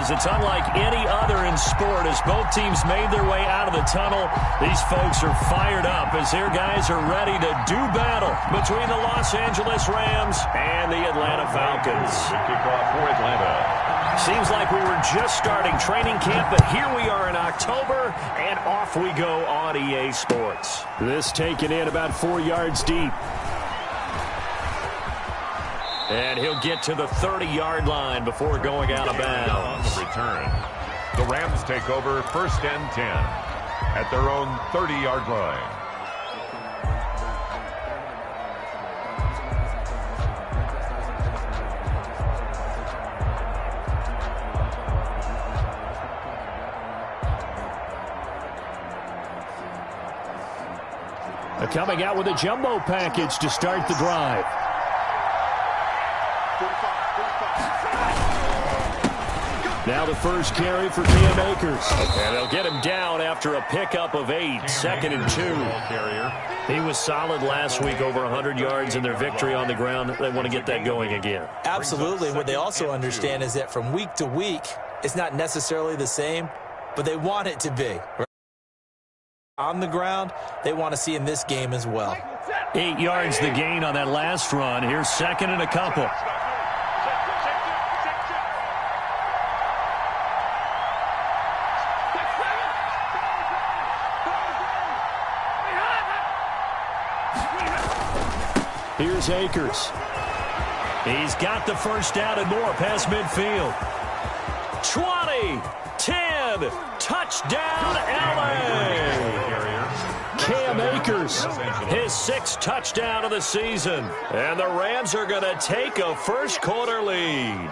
is. It's unlike any other in sport. As both teams made their way out of the tunnel, these folks are fired up as their guys are ready to do battle between the Los Angeles Rams and the Atlanta Falcons. Kickoff for Atlanta. Seems like we were just starting training camp, but here we are in October, and off we go on EA Sports. This taken in about 4 yards deep. And he'll get to the 30-yard line before going out of bounds. Return. The Rams take over 1st and 10 at their own 30-yard line. Coming out with a jumbo package to start the drive. Now the first carry for Cam Akers. And they'll get him down after a pickup of 8, 2nd and 2. He was solid last week, over 100 yards in their victory on the ground. They want to get that going again. Absolutely. What they also understand is that from week to week, it's not necessarily the same, but they want it to be. On the ground, they want to see in this game as well. 8 yards the gain on that last run. Here's 2nd and a couple. Here's Akers. He's got the first down and more past midfield. 20, 10, touchdown LA. Cam Akers, his 6th touchdown of the season. And the Rams are going to take a first-quarter lead.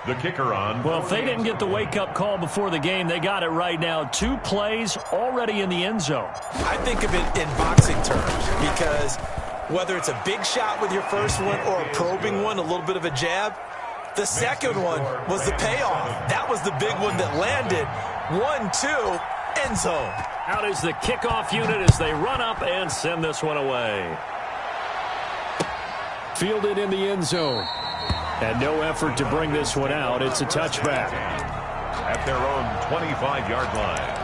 The kicker on. Well, if they didn't get the wake-up call before the game, they got it right now. 2 plays already in the end zone. I think of it in boxing terms because whether it's a big shot with your first one or a probing one, a little bit of a jab, the second one was the payoff. That was the big one that landed. 1-2, end zone. Out is the kickoff unit as they run up and send this one away. Fielded in the end zone. And no effort to bring this one out. It's a touchback. At their own 25-yard line.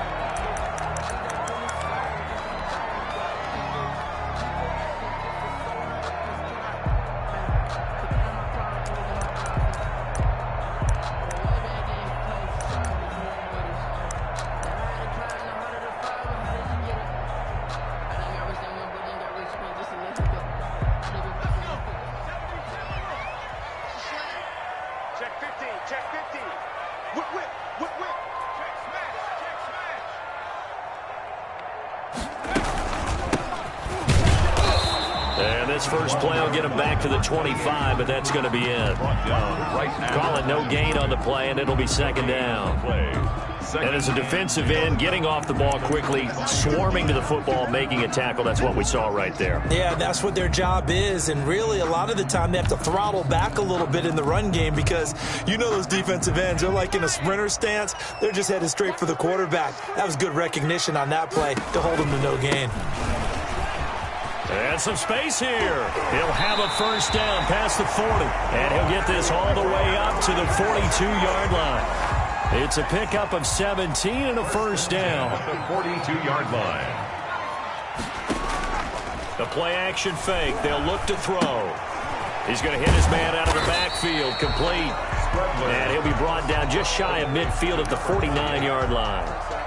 First play will get him back to the 25, but that's going to be it. Calling no gain on the play, and it'll be 2nd down. And as a defensive end, getting off the ball quickly, swarming to the football, making a tackle, that's what we saw right there. Yeah, that's what their job is, and really a lot of the time they have to throttle back a little bit in the run game because you know those defensive ends, they're like in a sprinter stance. They're just headed straight for the quarterback. That was good recognition on that play to hold them to no gain. And some space here. He'll have a first down past the 40. And he'll get this all the way up to the 42-yard line. It's a pickup of 17 and a first down. At the 42-yard line. The play-action fake. They'll look to throw. He's going to hit his man out of the backfield. Complete. And he'll be brought down just shy of midfield at the 49-yard line.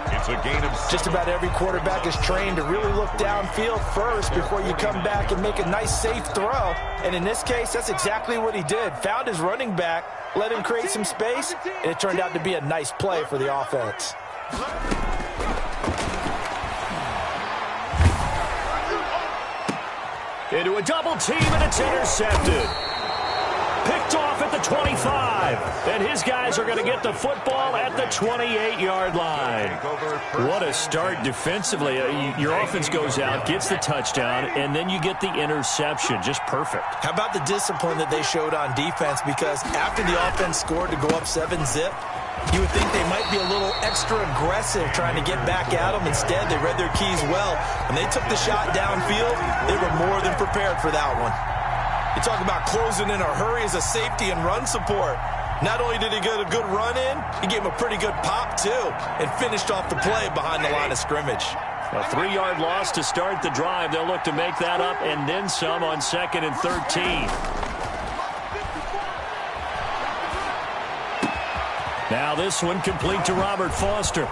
It's a gain of 7. Just about every quarterback is trained to really look downfield first before you come back and make a nice, safe throw. And in this case, that's exactly what he did. Found his running back, let him create some space, and it turned out to be a nice play for the offense. Into a double team, and it's intercepted. Picked off at the 25. And his guys are going to get the football at the 28-yard line. What a start defensively. Your offense goes out, gets the touchdown, and then you get the interception. Just perfect. How about the discipline that they showed on defense? Because after the offense scored to go up 7-zip, you would think they might be a little extra aggressive trying to get back at them. Instead, they read their keys well. When they took the shot downfield, they were more than prepared for that one. You talk about closing in a hurry as a safety and run support. Not only did he get a good run in, he gave him a pretty good pop, too, and finished off the play behind the line of scrimmage. A 3-yard loss to start the drive. They'll look to make that up and then some on 2nd and 13. Now this one complete to Robert Foster.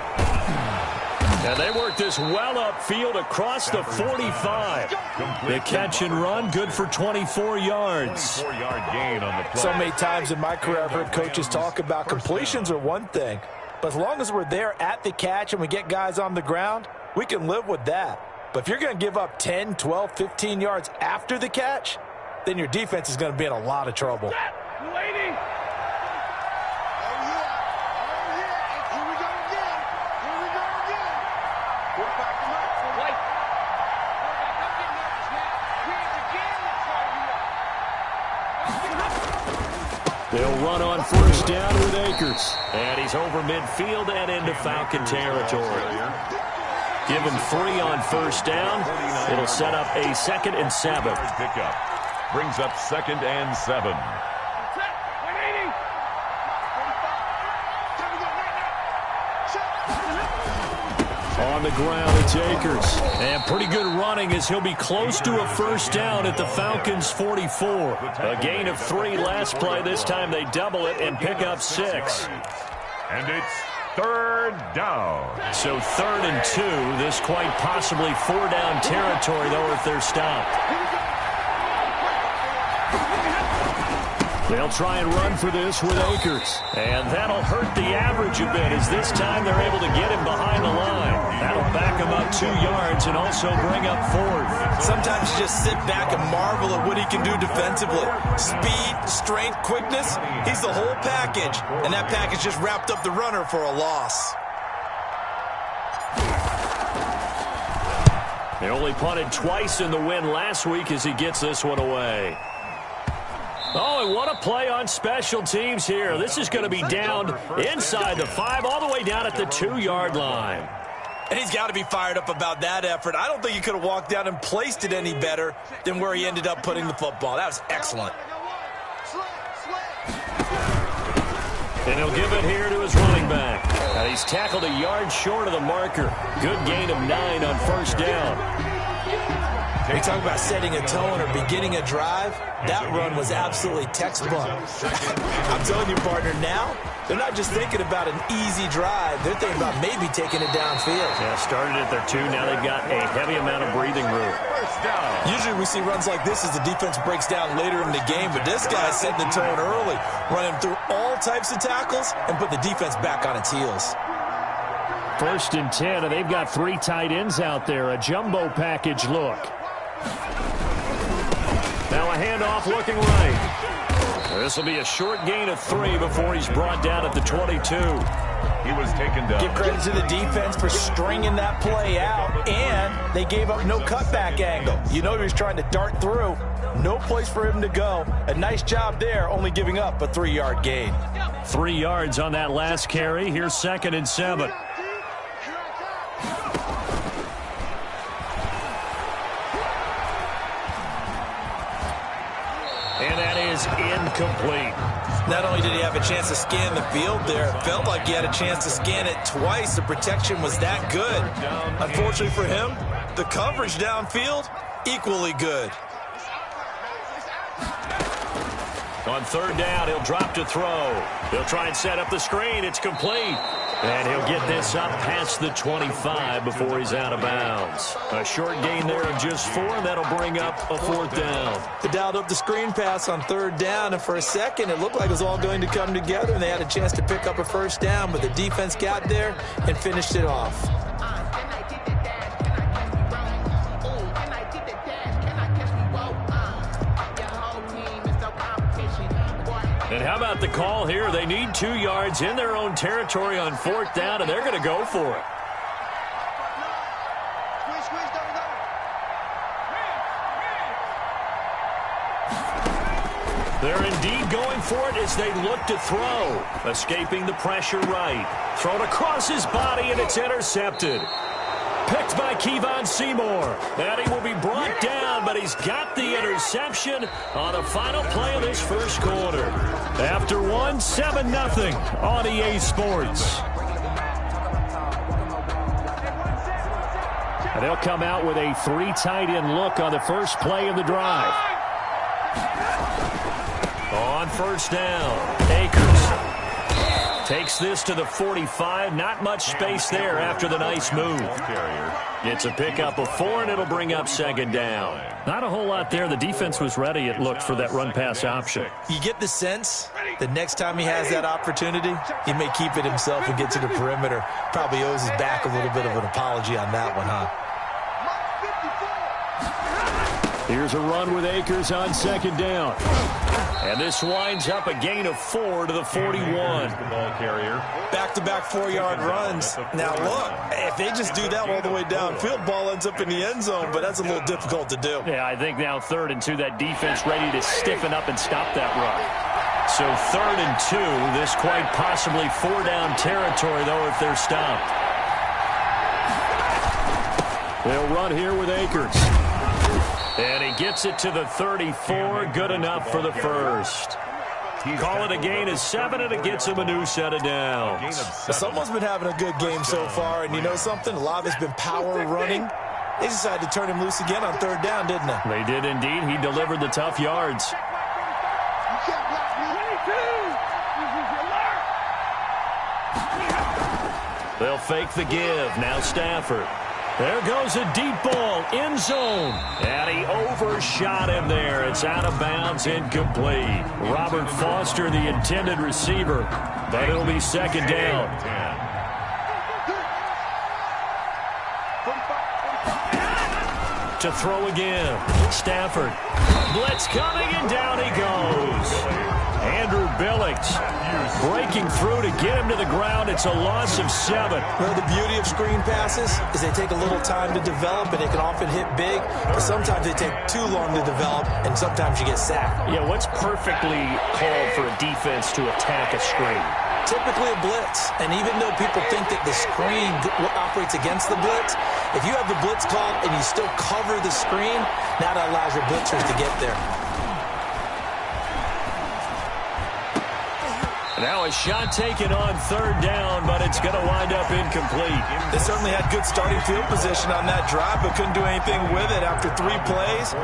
And they work this well upfield across the 45. The catch and run, good for 24 yards. 24-yard gain on the play. So many times in my career I've heard coaches talk about completions are one thing, but as long as we're there at the catch and we get guys on the ground, we can live with that. But if you're going to give up 10, 12, 15 yards after the catch, then your defense is going to be in a lot of trouble. Waiting. They'll run on 1st down with Akers. And he's over midfield and into Falcon territory. Give him 3 on 1st down. It'll set up a 2nd and 7. Pickup brings up 2nd and 7. On the ground, it's Akers. And pretty good running as he'll be close to a 1st down at the Falcons' 44. A gain of 3 last play. This time they double it and pick up 6. And it's 3rd down. So 3rd and 2. This quite possibly 4-down territory, though, if they're stopped. They'll try and run for this with Akers. And that'll hurt the average a bit as this time they're able to get him behind the line. That'll back him up 2 yards and also bring up 4th. Sometimes you just sit back and marvel at what he can do defensively. Speed, strength, quickness, he's the whole package. And that package just wrapped up the runner for a loss. They only punted twice in the win last week as he gets this one away. Oh, and what a play on special teams here. This is going to be down inside the 5, all the way down at the 2-yard line. And he's got to be fired up about that effort. I don't think he could have walked down and placed it any better than where he ended up putting the football. That was excellent. And he'll give it here to his running back. Now he's tackled a yard short of the marker. Good gain of 9 on 1st down. We talk about setting a tone or beginning a drive. That run was absolutely textbook. I'm telling you, partner, now they're not just thinking about an easy drive. They're thinking about maybe taking it downfield. Yeah, started at their 2. Now they've got a heavy amount of breathing room. Usually we see runs like this as the defense breaks down later in the game, but this guy's setting the tone early, running through all types of tackles and put the defense back on its heels. 1st and 10, and they've got 3 tight ends out there. A jumbo package look. Now a handoff looking right. This will be a short gain of 3 before he's brought down at the 22. He was taken down. Give credit to the defense for stringing that play out, and they gave up no cutback angle. You know he was trying to dart through. No place for him to go. A nice job there, only giving up a 3-yard gain. 3 yards on that last carry. Here's 2nd and 7. And that is incomplete. Not only did he have a chance to scan the field there, it felt like he had a chance to scan it twice. The protection was that good. Unfortunately for him, the coverage downfield, equally good. On 3rd down, he'll drop to throw. He'll try and set up the screen. It's complete. And he'll get this up past the 25 before he's out of bounds. A short gain there of just 4, and that'll bring up a 4th down. They dialed up the screen pass on 3rd down, and for a second, it looked like it was all going to come together, and they had a chance to pick up a 1st down, but the defense got there and finished it off. And how about the call here? They need 2 yards in their own territory on 4th down, and they're going to go for it. They're indeed going for it as they look to throw. Escaping the pressure right. Thrown across his body, and it's intercepted. Picked by Kevon Seymour. And he will be brought down, but he's got the interception on the final play of this first quarter. After one, 7-0 on EA Sports. And they'll come out with a 3 tight end look on the first play of the drive. On first down, Akers takes this to the 45. Not much space there after the nice move. It's a pickup of 4, and it'll bring up second down. Not a whole lot there. The defense was ready, it looked, for that run-pass option. You get the sense that next time he has that opportunity, he may keep it himself and get to the perimeter. Probably owes his back a little bit of an apology on that one, huh? Here's a run with Akers on second down. And this winds up a gain of 4 to the 41. Back-to-back 4-yard runs. Now, look, if they just do that all the way downfield, ball ends up in the end zone, but that's a little difficult to do. Yeah, I think now 3rd and 2, that defense ready to stiffen up and stop that run. So 3rd and 2, this quite possibly 4-down territory, though, if they're stopped. They'll run here with Akers. And he gets it to the 34. Good enough for the first. Call it a gain of 7, and it gets him a new set of downs. Someone's been having a good game so far, and you know something? A lot of it's been power running. They decided to turn him loose again on 3rd down, didn't they? They did indeed. He delivered the tough yards. They'll fake the give. Now Stafford. There goes a deep ball, end zone. And he overshot him there. It's out of bounds, incomplete. Robert Foster, the intended receiver, but it'll be second down. To throw again. Stafford. Blitz coming, and down he goes. Andrew Billings breaking through to get him to the ground. It's a loss of 7. Well, the beauty of screen passes is they take a little time to develop, and they can often hit big, but sometimes they take too long to develop, and sometimes you get sacked. Yeah, what's perfectly called for a defense to attack a screen? Typically a blitz, and even though people think that the screen operates against the blitz, if you have the blitz called and you still cover the screen, now that allows your blitzers to get there. Now a shot taken on 3rd down, but it's going to wind up incomplete. They certainly had good starting field position on that drive, but couldn't do anything with it after 3 plays.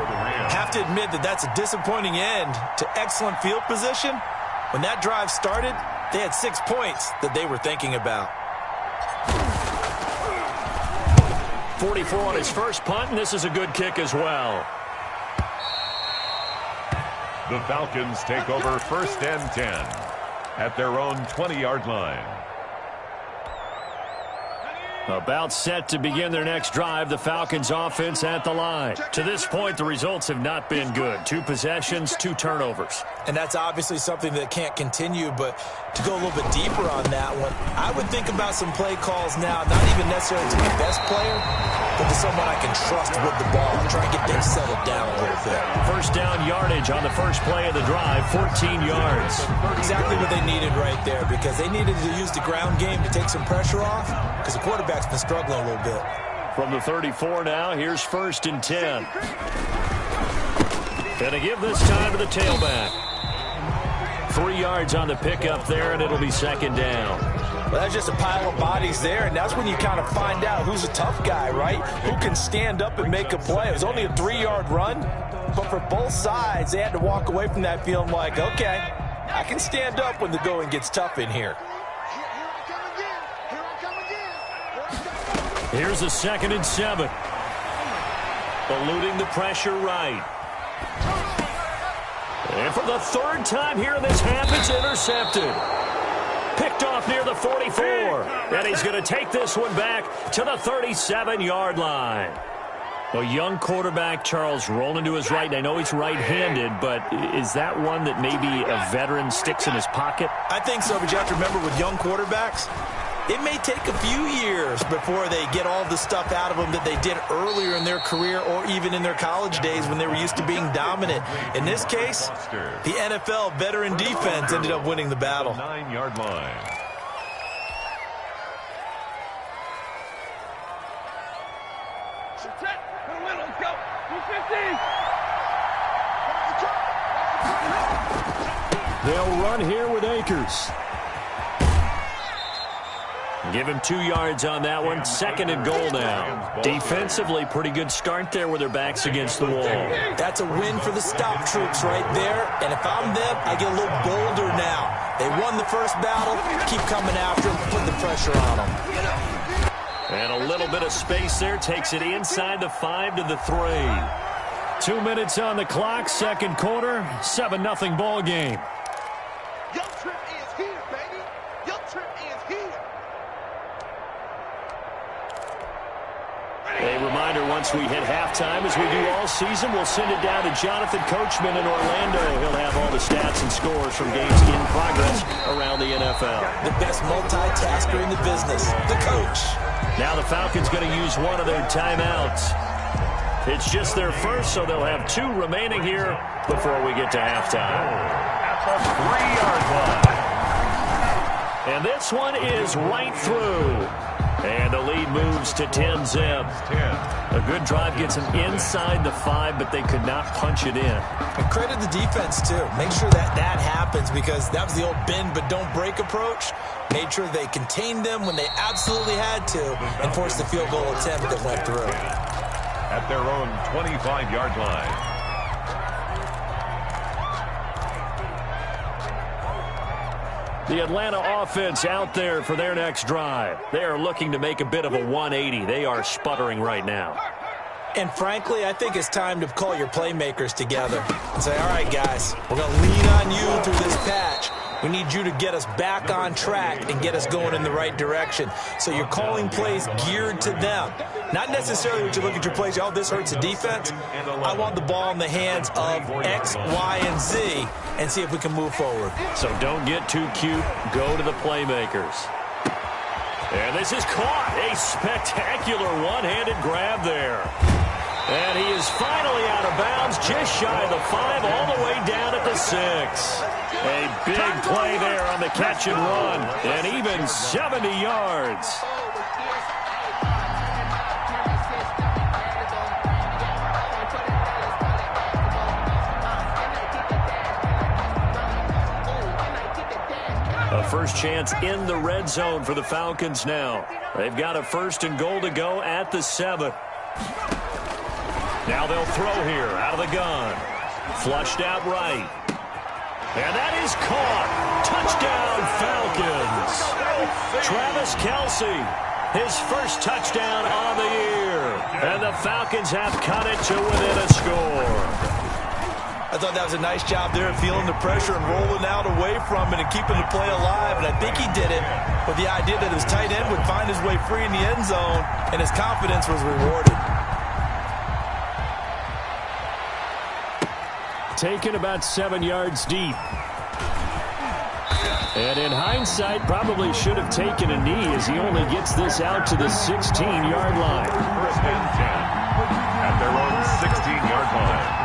Have to admit that that's a disappointing end to excellent field position. When that drive started, they had 6 points that they were thinking about. 44 on his first punt, and this is a good kick as well. The Falcons take over 1st and 10. At their own 20-yard line. About set to begin their next drive, the Falcons offense at the line. To this point, the results have not been good. 2 possessions, 2 turnovers. And that's obviously something that can't continue, but to go a little bit deeper on that one, I would think about some play calls now, not even necessarily to the best player, but to someone I can trust with the ball and try and get things settled down a little bit. First down yardage on the first play of the drive, 14 yards. Exactly what they needed right there, because they needed to use the ground game to take some pressure off, because the quarterback's been struggling a little bit. From the 34 now, here's 1st and 10. Gonna give this time to the tailback. 3 yards on the pickup there, and it'll be second down. Well, that's just a pile of bodies there, and that's when you kind of find out who's a tough guy, right? Who can stand up and make a play. It was only a 3-yard run, but for both sides, they had to walk away from that feeling like, okay, I can stand up when the going gets tough in here. Here's a 2nd and 7. Eluding the pressure right. And for the 3rd time here in this half, it's intercepted. Picked off near the 44. And he's going to take this one back to the 37-yard line. A young quarterback, Charles, rolling to his right. And I know he's right-handed, but is that one that maybe a veteran sticks in his pocket? I think so, but you have to remember with young quarterbacks, it may take a few years before they get all the stuff out of them that they did earlier in their career or even in their college days when they were used to being dominant. In this case, the NFL veteran defense ended up winning the battle. 9-yard line. They'll run here with Akers. Give him 2 yards on that one. 2nd and goal now. Defensively, pretty good start there with their backs against the wall. That's a win for the stop troops right there. And if I'm them, I get a little bolder now. They won the first battle. Keep coming after them. Put the pressure on them. And a little bit of space there. Takes it inside the 5 to the 3. 2 minutes on the clock. 2nd quarter. 7-0 ball game. Your trip is here, baby. Your trip is here. A reminder, once we hit halftime, as we do all season, we'll send it down to Jonathan Coachman in Orlando. He'll have all the stats and scores from games in progress around the NFL. The best multitasker in the business, the coach. Now the Falcons going to use one of their timeouts. It's just their first, so they'll have 2 remaining here before we get to halftime. At the 3-yard line. And this one is right through. And the lead moves to 10-zip. A good drive gets them inside the 5, but they could not punch it in. And credit the defense, too. Make sure that happens, because that was the old bend but don't break approach. Made sure they contained them when they absolutely had to and forced the field goal attempt that went through. At their own 25-yard line. The Atlanta offense out there for their next drive. They are looking to make a bit of a 180. They are sputtering right now. And frankly, I think it's time to call your playmakers together and say, all right, guys, we're going to lean on you through this patch. We need you to get us back on track and get us going in the right direction. So you're calling plays geared to them. Not necessarily when you look at your plays, oh, this hurts the defense. I want the ball in the hands of X, Y, and Z and see if we can move forward. So don't get too cute. Go to the playmakers. And this is caught. A spectacular one-handed grab there. And he is finally out of bounds, just shy of the 5, all the way down at the 6. A big play there on the catch and run, and even 70 yards. A first chance in the red zone for the Falcons now. They've got a 1st and goal to go at the 7. Now they'll throw here out of the gun. Flushed out right. And that is caught. Touchdown, Falcons. Travis Kelce, his first touchdown on the year. And the Falcons have cut it to within a score. I thought that was a nice job there, feeling the pressure and rolling out away from it and keeping the play alive. And I think he did it with the idea that his tight end would find his way free in the end zone, and his confidence was rewarded. Taken about 7 yards deep. And in hindsight, probably should have taken a knee as he only gets this out to the 16-yard line. 1st and 10 at their own 16-yard line.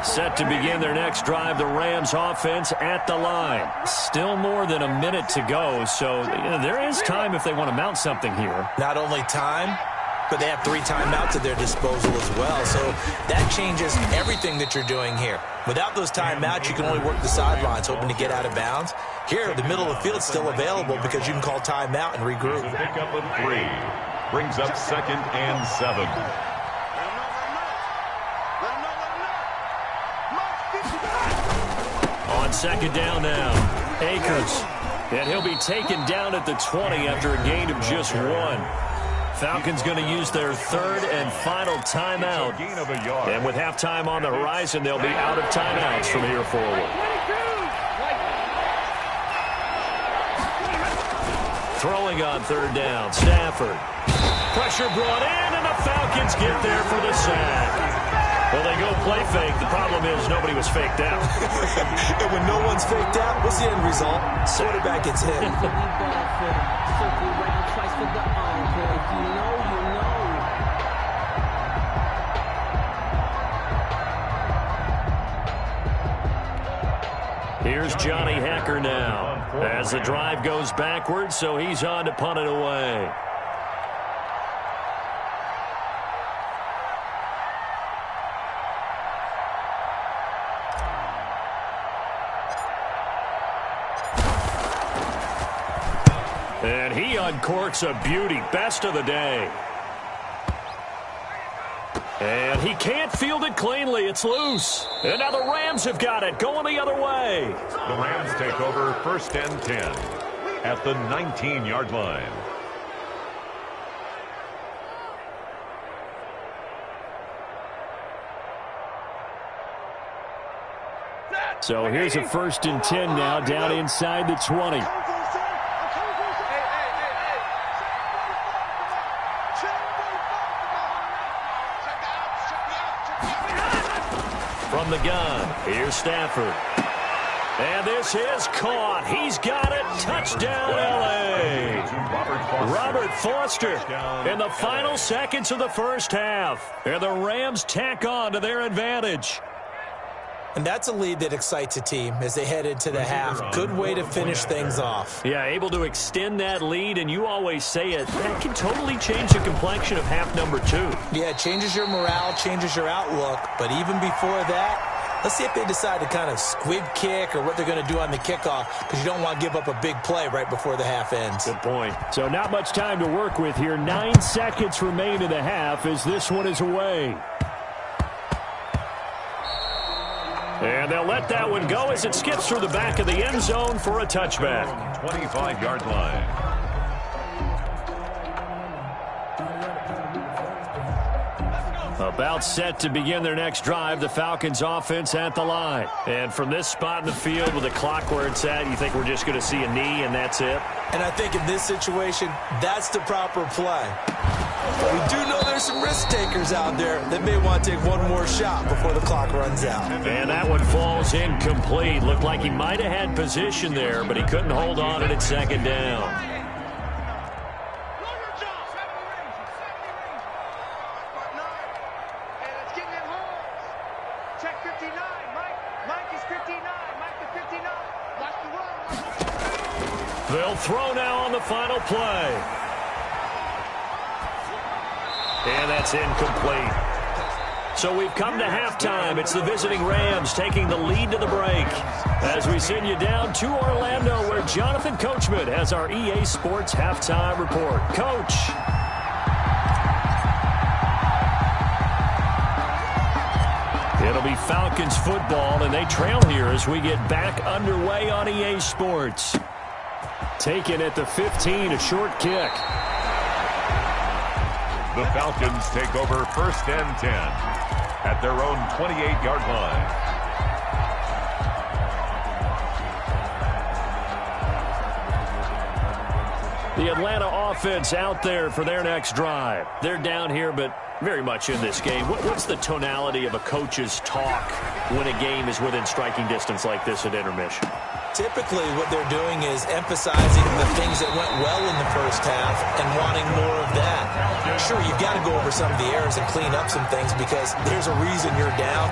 Set to begin their next drive, the Rams offense at the line. Still more than a minute to go, so there is time if they want to mount something here. Not only time, but they have 3 timeouts at their disposal as well. So that changes everything that you're doing here. Without those timeouts, you can only work the sidelines, hoping to get out of bounds. Here, the middle of the field is still available because you can call timeout and regroup. Pick up of 3. Brings up 2nd and 7. On 2nd down now, Akers. And he'll be taken down at the 20 after a gain of just 1. Falcons going to use their 3rd and final timeout. And with halftime on the horizon, they'll be out of timeouts from here forward. Throwing on 3rd down, Stafford. Pressure brought in, and the Falcons get there for the sack. Well, they go play fake. The problem is nobody was faked out. And when no one's faked out, what's the end result? Quarterback gets hit. Here's Johnny Hecker now as the drive goes backwards, so he's on to punt it away. And he uncorks a beauty. Best of the day. And he can't field it cleanly. It's loose. And now the Rams have got it, going the other way. The Rams take over 1st and 10 at the 19-yard line. So here's a 1st and 10 now, down inside the 20. From the gun, here's Stafford. And this is caught. He's got it. Touchdown, L.A. Robert Foster in the final seconds of the first half. And the Rams tack on to their advantage. And that's a lead that excites a team as they head into the half. Good way to finish things off. Yeah, able to extend that lead, and you always say it, that can totally change the complexion of half number 2. Yeah, it changes your morale, changes your outlook. But even before that, let's see if they decide to kind of squib kick or what they're going to do on the kickoff, because you don't want to give up a big play right before the half ends. Good point. So not much time to work with here. 9 seconds remain in the half as this one is away. And they'll let that one go as it skips through the back of the end zone for a touchback. 25-yard line. About set to begin their next drive, the Falcons offense at the line. And from this spot in the field with the clock where it's at, you think we're just going to see a knee and that's it? And I think in this situation, that's the proper play. But we do know there's some risk takers out there that may want to take one more shot before the clock runs out. And that one falls incomplete. Looked like he might have had position there, but he couldn't hold on at 2nd down. They'll throw now on the final play. And that's incomplete. So we've come to halftime. It's the visiting Rams taking the lead to the break. As we send you down to Orlando, where Jonathan Coachman has our EA Sports halftime report. Coach. It'll be Falcons football, and they trail here as we get back underway on EA Sports. Taken at the 15, a short kick. The Falcons take over 1st and 10 at their own 28-yard line. The Atlanta offense out there for their next drive. They're down here, but very much in this game. What's the tonality of a coach's talk when a game is within striking distance like this at intermission? Typically, what they're doing is emphasizing the things that went well in the first half and wanting more of that. Sure, you've got to go over some of the errors and clean up some things because there's a reason you're down.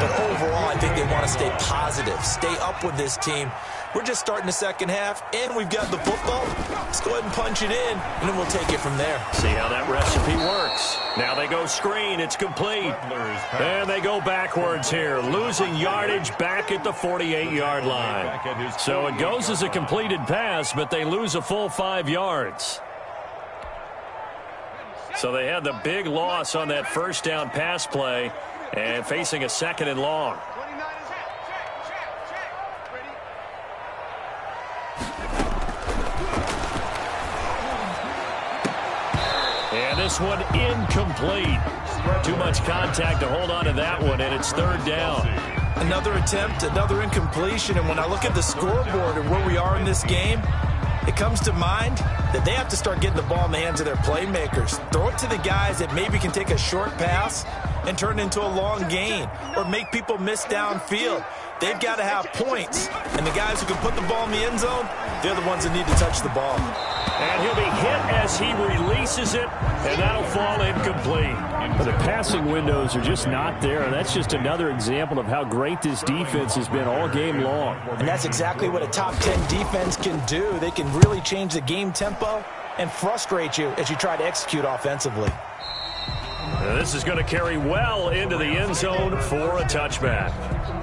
But overall, I think they want to stay positive, stay up with this team. We're just starting the second half, and we've got the football. Let's go ahead and punch it in, and then we'll take it from there. See how that recipe works. Now they go screen. It's complete. And they go backwards here, losing yardage back at the 48-yard line. So it goes as a completed pass, but they lose a full 5 yards. So they had the big loss on that first down pass play and facing a 2nd and long. And this one incomplete. Too much contact to hold on to that one, and it's 3rd down. Another attempt, another incompletion, and when I look at the scoreboard and where we are in this game, it comes to mind that they have to start getting the ball in the hands of their playmakers. Throw it to the guys that maybe can take a short pass and turn it into a long gain or make people miss downfield. They've got to have points, and the guys who can put the ball in the end zone, they're the ones that need to touch the ball. And he'll be hit as he releases it, and that'll fall incomplete. But the passing windows are just not there, and that's just another example of how great this defense has been all game long. And that's exactly what a top 10 defense can do. They can really change the game tempo and frustrate you as you try to execute offensively. Now this is going to carry well into the end zone for a touchback.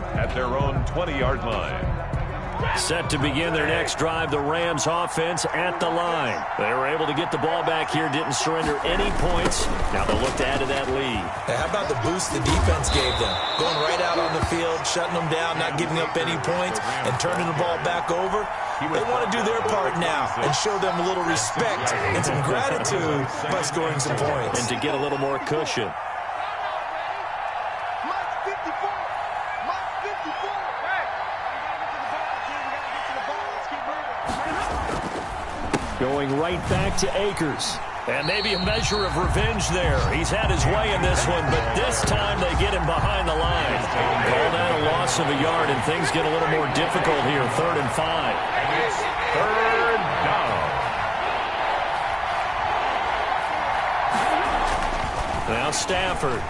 At their own 20-yard line. Set to begin their next drive, the Rams offense at the line. They were able to get the ball back here, didn't surrender any points. Now they'll look to add to that lead. How about the boost the defense gave them? Going right out on the field, shutting them down, not giving up any points, and turning the ball back over. They want to do their part now and show them a little respect and some gratitude by scoring some points. And to get a little more cushion. Going right back to Akers. And maybe a measure of revenge there. He's had his way in this one, but this time they get him behind the line. Call that a loss of a yard, and things get a little more difficult here. 3rd and 5. It's 3rd down. Now Stafford.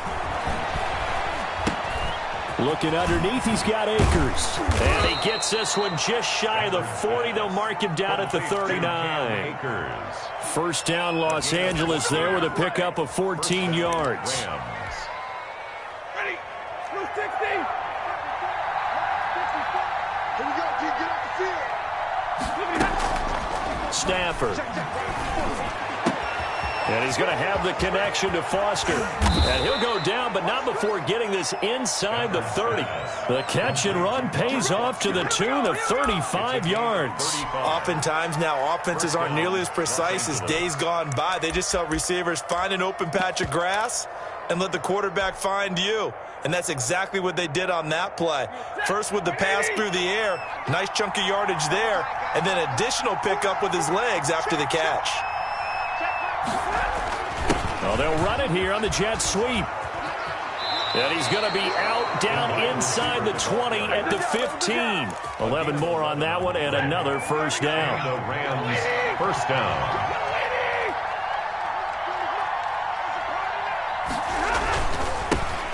Looking underneath, he's got Akers. And he gets this one just shy of the 40. They'll mark him down at the 39. Akers. First down, Los Angeles there with a pickup of 14 yards. Ready. Blue 60. Here we go, G. Get off the field. Stafford. And he's going to have the connection to Foster. And he'll go down, but not before getting this inside the 30. The catch and run pays off to the tune of 35 yards. Oftentimes now, offenses aren't nearly as precise as days gone by. They just tell receivers, find an open patch of grass and let the quarterback find you. And that's exactly what they did on that play. First with the pass through the air, nice chunk of yardage there, and then additional pickup with his legs after the catch. Well, they'll run it here on the jet sweep. And he's going to be out down inside the 20 at the 15. 11 more on that one and another first down. The Rams first down.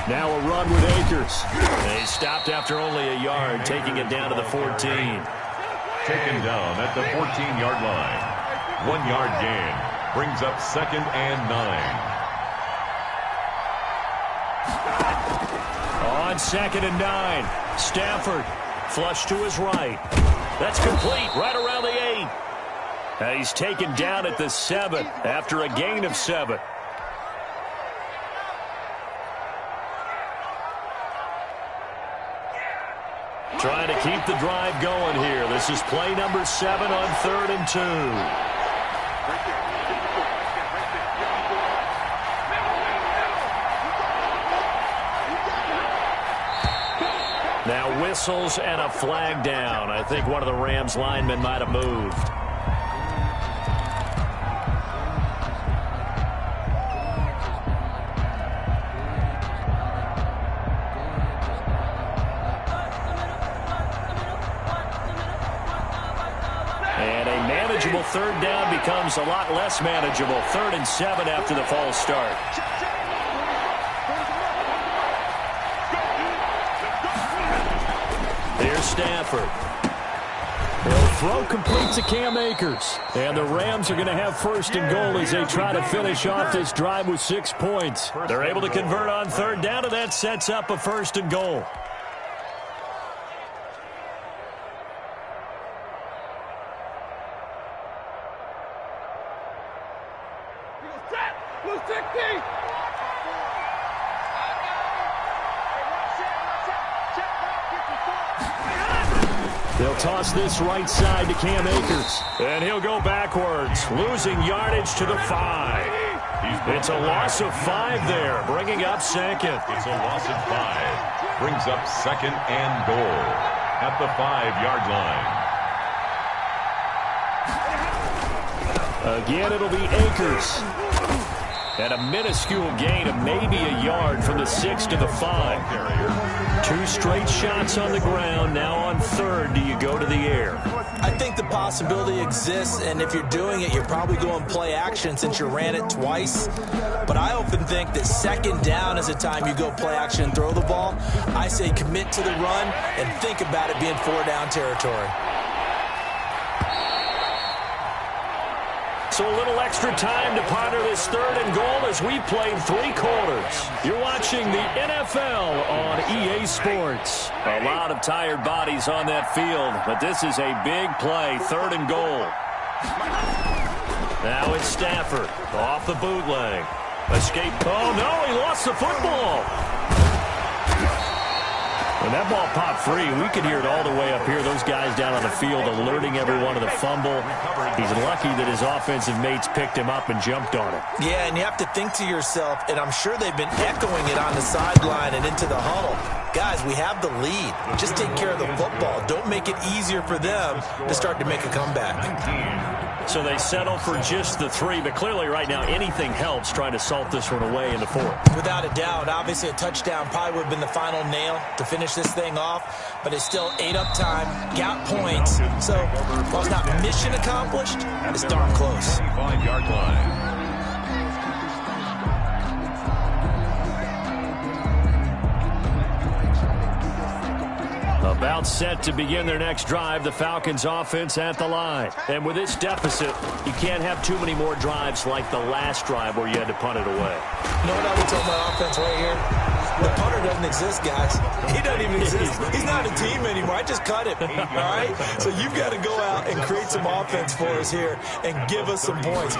Now a run with Akers. And he stopped after only a yard, taking it down to the 14. Taken down at the 14-yard line. 1 yard gain. Brings up 2nd and 9. On 2nd and 9, Stafford flush to his right. That's complete right around the 8. And he's taken down at the 7 after a gain of 7. Trying to keep the drive going here. This is play number 7 on 3rd and 2. Now whistles and a flag down. I think one of the Rams linemen might have moved. And a manageable 3rd down becomes a lot less manageable. 3rd and 7 after the false start. Here's Stafford. They'll throw complete to Cam Akers. And the Rams are going to have 1st and goal as they try to finish off this drive with 6 points. They're able to convert on 3rd down, and that sets up a 1st and goal. Blue 60. They'll toss this right side to Cam Akers. And he'll go backwards, losing yardage to the 5. It's a loss of 5 there, bringing up 2nd. It's a loss of 5. Brings up 2nd and goal at the 5-yard line. Again, it'll be Akers. And a minuscule gain of maybe a yard from the 6 to the 5. 2 straight shots on the ground. Now on 3rd, do you go to the air? I think the possibility exists, and if you're doing it, you're probably going play action since you ran it twice. But I often think that 2nd down is a time you go play action and throw the ball. I say commit to the run and think about it being 4-down territory. So a little extra time to ponder this 3rd and goal as we played 3 quarters. You're watching the NFL on EA Sports. A lot of tired bodies on that field, but this is a big play, 3rd and goal. Now it's Stafford off the bootleg. Escape. Oh, no, he lost the football. When that ball popped free, we could hear it all the way up here. Those guys down on the field alerting everyone of the fumble. He's lucky that his offensive mates picked him up and jumped on it. Yeah, and you have to think to yourself, and I'm sure they've been echoing it on the sideline and into the huddle. Guys, we have the lead. Just take care of the football. Don't make it easier for them to start to make a comeback. So they settle for just the 3, but clearly right now anything helps trying to salt this one away in the 4th. Without a doubt, obviously a touchdown probably would have been the final nail to finish this thing off, but it's still 8 up time, got points. So while it's not mission accomplished, it's darn close. 5-yard line. About set to begin their next drive, the Falcons offense at the line. And with this deficit, you can't have too many more drives like the last drive where you had to punt it away. You know what I would tell my offense right here? The punter doesn't exist, guys. He doesn't even exist. He's not a team anymore. I just cut him, all right? So you've got to go out and create some offense for us here and give us some points.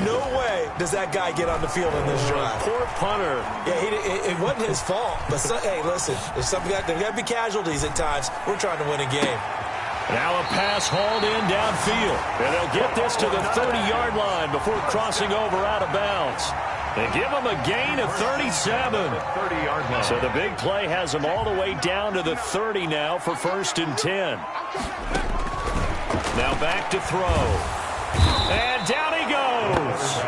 No way does that guy get on the field in this drive. Poor punter. Yeah, it wasn't his fault. But, hey, listen, there's got to be casualties at times. We're trying to win a game. Now a pass hauled in downfield. And they'll get this to the 30-yard line before crossing over out of bounds. They give them a gain of 37. 30-yard line. So the big play has them all the way down to the 30 now for 1st and 10. Now back to throw. And down he goes.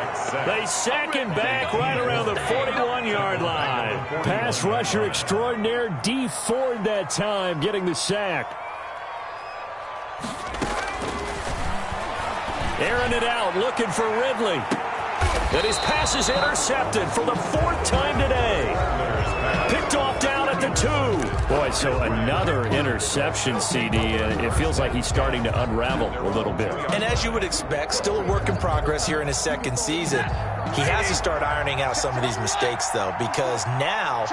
They sack him back right around the 41-yard line. Pass rusher extraordinaire, D Ford that time getting the sack. Airing it out, looking for Ridley. And his pass is intercepted for the 4th time today. Picked off down at the 2. Boy, so another interception, CD. It feels like he's starting to unravel a little bit. And as you would expect, still a work in progress here in his 2nd season. He has to start ironing out some of these mistakes, though, because now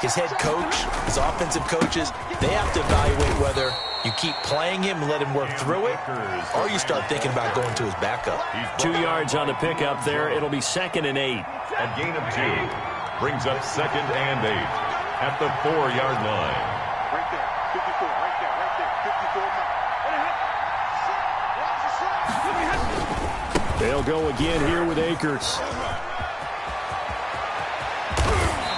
his head coach, his offensive coaches, they have to evaluate whether you keep playing him and let him work through it, or you start thinking about going to his backup. 2 yards on the pickup there. It'll be 2nd and 8. A gain of 2 brings up 2nd and 8 at the 4-yard line. Right there, 54, right there, 54 now. They'll go again here with Akers.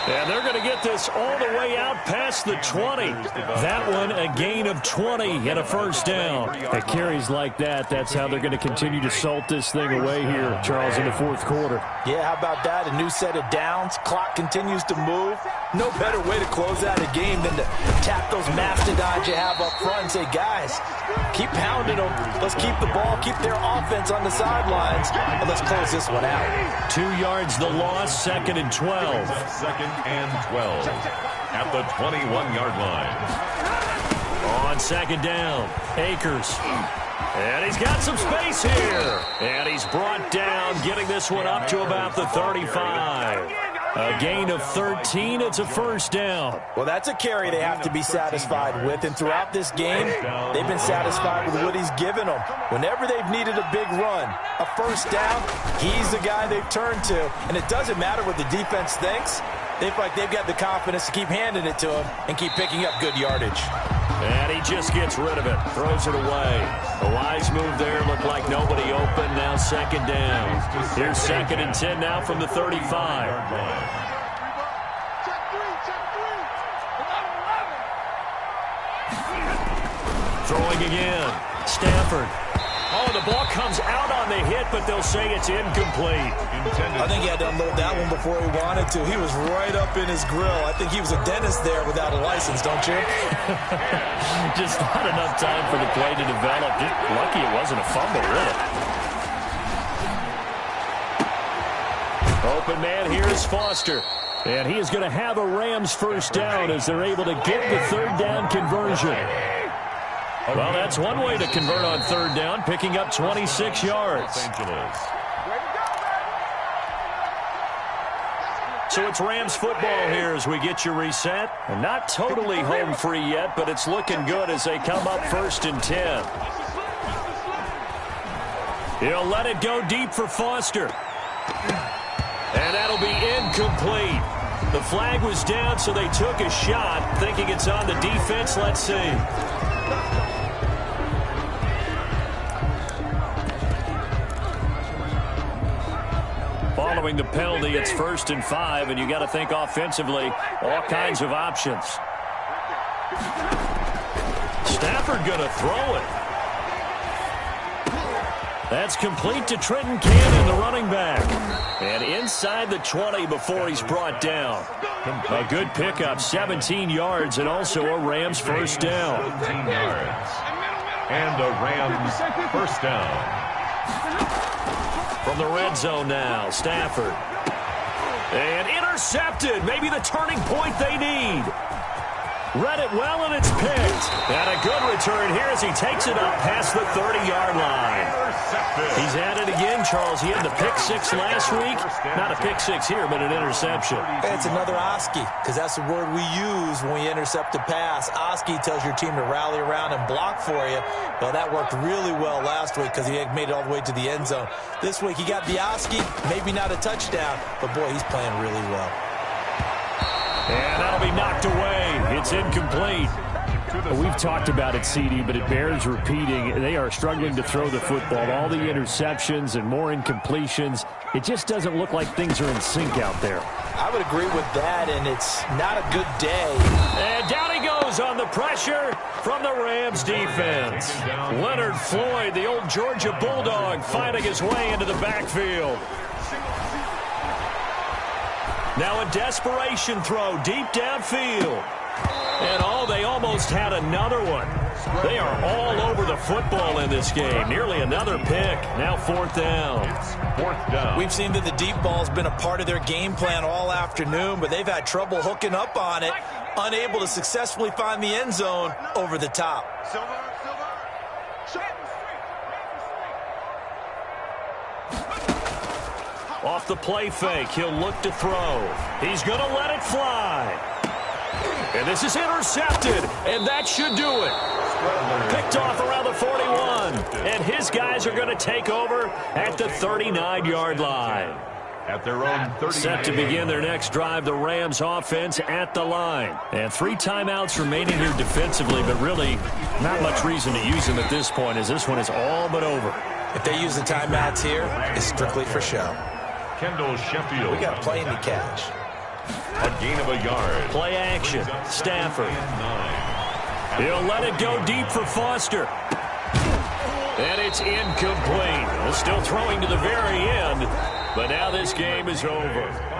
And they're going to get this all the way out past the 20. That one a gain of 20 and a 1st down. At carries like that, that's how they're going to continue to salt this thing away here, Charles, in the 4th quarter. Yeah, how about that? A new set of downs. Clock continues to move. No better way to close out a game than to tap those mastodons you have up front and say, guys, keep pounding them. Let's keep the ball, keep their offense on the sidelines, and let's close this one out. 2 yards the loss, 2nd and 12. 2nd and 12 at the 21-yard line. On 2nd down, Akers. And he's got some space here. And he's brought down, getting this one up to about the 35. A gain of 13. It's a 1st down. Well, that's a carry they have to be satisfied with. And throughout this game, they've been satisfied with what he's given them. Whenever they've needed a big run, a 1st down, he's the guy they've turned to. And it doesn't matter what the defense thinks. They feel like they've got the confidence to keep handing it to him and keep picking up good yardage. And he just gets rid of it, throws it away. A wise move there, looked like nobody open, now 2nd down. Here's 2nd and 10 now from the 35. Throwing again, Stafford. Oh, the ball comes out on the hit, but they'll say it's incomplete. I think he had to unload that one before he wanted to. He was right up in his grill. I think he was a dentist there without a license, don't you? Just not enough time for the play to develop. Just lucky it wasn't a fumble, really. Open man here is Foster. And he is going to have a Rams 1st down as they're able to get the 3rd down conversion. Well, that's one way to convert on 3rd down, picking up 26 yards. So it's Rams football here as we get you reset. And not totally home free yet, but it's looking good as they come up 1st and 10. He'll let it go deep for Foster. And that'll be incomplete. The flag was down, so they took a shot, thinking it's on the defense. Let's see. Following the penalty, it's 1st and 5, and you got to think offensively, all kinds of options. Stafford going to throw it. That's complete to Trenton Cannon, the running back. And inside the 20 before he's brought down. A good pickup, 17 yards, and also a Rams first down. 17 yards. And a Rams first down. From the red zone now, Stafford. And intercepted. Maybe the turning point they need. Read it well, and it's picked. And a good return here as he takes it up past the 30-yard line. He's at it again, Charles. He had the pick 6 last week. Not a pick 6 here, but an interception. It's another Oski, because that's the word we use when we intercept a pass. Oski tells your team to rally around and block for you. Well, that worked really well last week because he made it all the way to the end zone. This week, he got the Oski, maybe not a touchdown, but, boy, he's playing really well. And that'll be knocked away. It's incomplete. We've talked about it, CD, but it bears repeating. They are struggling to throw the football. All the interceptions and more incompletions. It just doesn't look like things are in sync out there. I would agree with that, and it's not a good day. And down he goes on the pressure from the Rams defense. Leonard Floyd, the old Georgia Bulldog, finding his way into the backfield. Now a desperation throw deep downfield. And they almost had another one. They are all over the football in this game. Nearly another pick. Now 4th down. Fourth down. We've seen that the deep ball's been a part of their game plan all afternoon, but they've had trouble hooking up on it, unable to successfully find the end zone over the top. Off the play fake, he'll look to throw. He's going to let it fly. And this is intercepted, and that should do it. Picked off around the 41, and his guys are going to take over at the 39-yard line. At their own 30. Set to begin their next drive, the Rams offense at the line. And 3 timeouts remaining here defensively, but really not much reason to use them at this point as this one is all but over. If they use the timeouts here, it's strictly for show. Kendall Sheffield. We got a plane to catch. A gain of a yard. Play action. Stafford. He'll let it go deep for Foster. And it's incomplete. Still throwing to the very end. But now this game is over.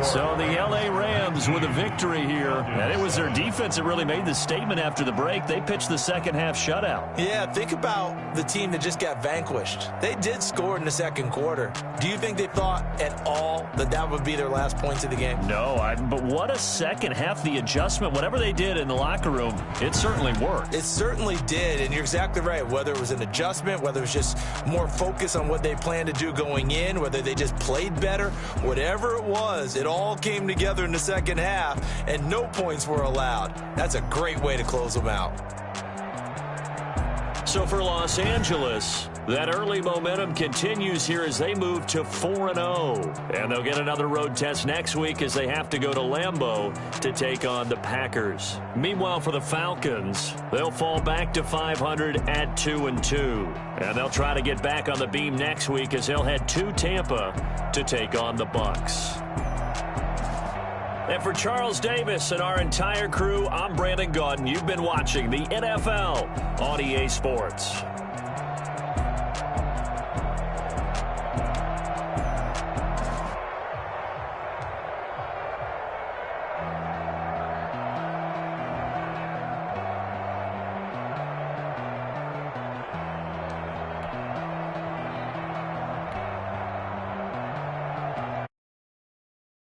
So the L.A. Rams with a victory here. And it was their defense that really made the statement after the break. They pitched the second half shutout. Yeah, think about the team that just got vanquished. They did score in the second quarter. Do you think they thought at all that that would be their last points of the game? No, but what a second half. The adjustment, whatever they did in the locker room, it certainly worked. It certainly did, and you're exactly right. Whether it was an adjustment, whether it was just more focus on what they planned to do going in, whether they just played better, whatever it was, it all came together in the second half, and no points were allowed. That's a great way to close them out. So for Los Angeles, that early momentum continues here as they move to 4-0. And they'll get another road test next week as they have to go to Lambeau to take on the Packers. Meanwhile, for the Falcons, they'll fall back to 500 at 2-2. And they'll try to get back on the beam next week as they'll head to Tampa to take on the Bucs. And for Charles Davis and our entire crew, I'm Brandon Gaudin. You've been watching the NFL on EA Sports.